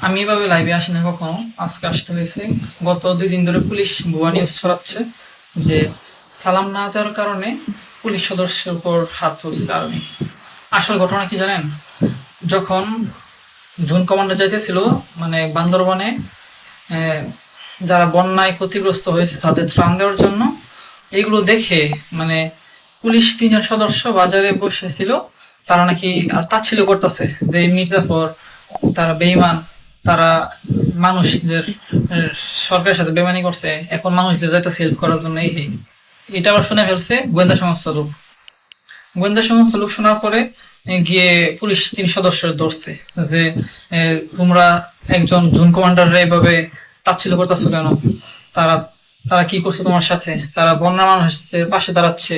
আমি এভাবে লাইভে আসি না কখনো, আজকে আসতে হয়েছে। গত 2 দিন ধরে পুলিশ ভুয়া নিউজ ছড়াচ্ছে যে সালাম না দেওয়ার কারণে পুলিশ সদস্যের উপর হাত তুলছে আর্মি। আসল ঘটনা কি জানেন? যখন জুন কমান্ডার যাইতেছিল মানে বান্দরবনে যারা বন্যায় ক্ষতিগ্রস্ত হয়েছে তাদের ত্রাণ দেওয়ার জন্য, এইগুলো দেখে মানে পুলিশ 3 জন সদস্য বাজারে বসেছিল, তারা নাকি তাচ্ছিল্য করতেছে যে মির্জাফর তারা বেঈমান, তারা মানুষদের সরকারের সাথে বেমানি করছে, এখন মানুষদের যাইতেছে হেল্প করার জন্য। এটা আবার শুনে ফেলছে গোয়েন্দা সংস্থা লোক। গোয়েন্দা সংস্থা লোক শোনার পরে গিয়ে পুলিশ 3 সদস্য ধরছে যে তোমরা একজন জুন কমান্ডার এভাবে তাচ্ছিল্য করতেছো কেন? তারা তারা কি করছে তোমার সাথে? তারা বন্যা মানুষদের পাশে দাঁড়াচ্ছে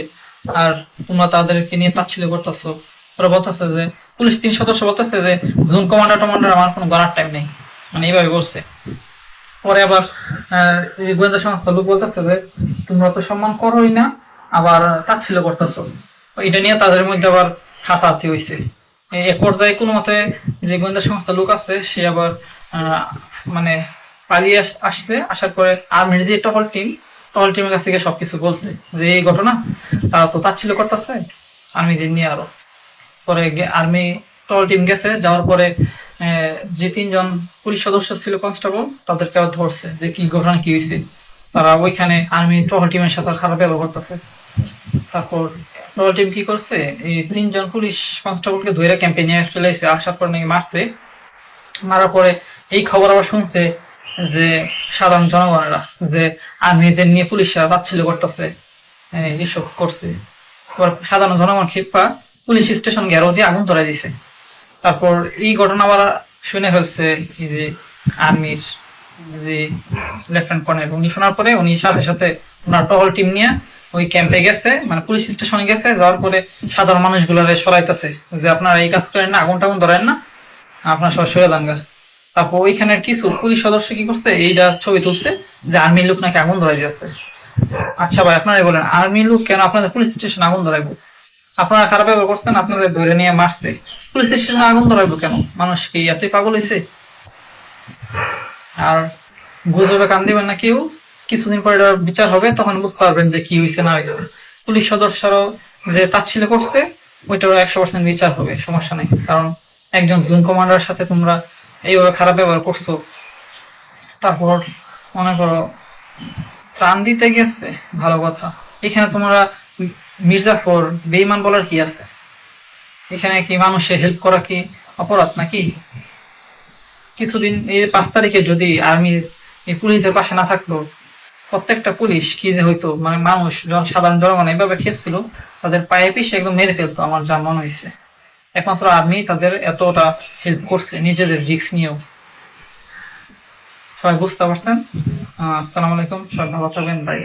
আর তোমরা তাদেরকে নিয়ে তাচ্ছিল্য করতেছো। ওরা বলতেছে যে পুলিশ 3 সদস্য বলতেছে যে জুন কমান্ডার আমার কোনো গড়ার টাইম নেই, মানে এইভাবে বলছে। পরে আবার গোয়েন্দা সংস্থা লোক বলতেছে যে তোমরা তো সম্মান করোই না, আবার তাচ্ছিল্য করতেছো। এটা নিয়ে তাদের মধ্যে আবার হাতাহাতি হয়েছে। এক পর্যায়ে কোনো মতে যে গোয়েন্দা সংস্থা লোক আছে সে আবার মানে পালিয়ে আসছে। আসার পরে আর্মির যে টহল টিমের কাছ থেকে সবকিছু বলছে যে এই ঘটনা, তারা তো তাচ্ছিল্য করতেছে আর্মিদের নিয়ে। আরো পরে আর্মি টহল টিম গেছে, যাওয়ার পরে যে 3 জন পুলিশ সদস্য ছিল কনস্টেবল, তাদেরকে আবার ধরছে যে কি ঘটনা কি হয়েছে। তারা ওইখানে আর্মি টহল টিমের সাথে খারাপ ব্যবহার করতেছে। তারপর টহল টিম কি করছে, এই 3 জন পুলিশ কনস্টেবলকে ধরে ক্যাম্পে নিয়ে ফেলেছে। আসার পর নাকি মারছে। মারার পরে এই খবর আবার শুনছে যে সাধারণ জনগণেরা যে আর্মিদের নিয়ে পুলিশরা তাচ্ছিল্য করতেছে, এসব করছে। সাধারণ জনগণ ক্ষিপ্পা পুলিশ স্টেশন ঘেরাও দিয়ে আগুন ধরাই দিছে। তারপর এই ঘটনা আবার শুনে ফেলছে যে আর্মির যে লেফটেন্যান্ট কর্নেল, উনি শোনার পরে উনি সাথে সাথে ওনার টহল টিম নিয়ে ওই ক্যাম্পে গেছে, মানে পুলিশ স্টেশনে গেছে। যাওয়ার পরে সাধারণ মানুষগুলারে সরাইতেছে যে আপনারা এই কাজ করেন না, আগুন টাগুন ধরেন না, আপনার সব সরে দাঙ্গা। তারপর ওইখানের কিছু পুলিশ সদস্য কি করছে, এইটা ছবি তুলছে যে আর্মির লোক নাকি আগুন ধরাই দিয়েছে। আচ্ছা ভাই, আপনারাই বলেন আর্মির লোক কেন আপনাদের পুলিশ স্টেশনে আগুন ধরাইবো? আপনারা খারাপ ব্যবহার করতেন, আপনাদের ধরে নিয়ে মারছে, পুলিশ স্টেশনে আগুন ধরাইবো কেন? মানুষ কি এতই পাগল হয়েছে? আর গুজবে কান দিবেন না কেউ, কিছুদিন পরে বিচার হবে, তখন বুঝতে পারবেন যে কি হয়েছে না হয়েছে। পুলিশ সদস্যরাও যে তাচ্ছিল্য করছে ওইটারও 100% বিচার হবে, সমস্যা নেই। কারণ একজন জুন কমান্ডারের সাথে তোমরা এইভাবে খারাপ ব্যবহার করছো। তারপর মনে করো ত্রাণ দিতে গেছে, ভালো কথা, এখানে তোমরা মির্জাফর বেঈমান বলার কি আছে? এখানে কি মানুষের হেল্প করা কি অপরাধ নাকি? কিছুদিন এই 5 তারিখে যদি আর্মি এই পুলিশের পাশে না থাকতো, প্রত্যেকটা পুলিশ কি যে হইতো, মানে মানুষ সাধারণ জনগণ এইভাবে খেপছিল, তাদের পায়ে পিষে একদম মেরে ফেলতো, আমার যা মনে হয়েছে। একমাত্র আর্মি তাদের এতটা হেল্প করছে নিজেদের রিস্ক নিয়েও। সবাই বুঝতে পারছেন? আসসালামু আলাইকুম, সবাই ভালো থাকবেন, বাই।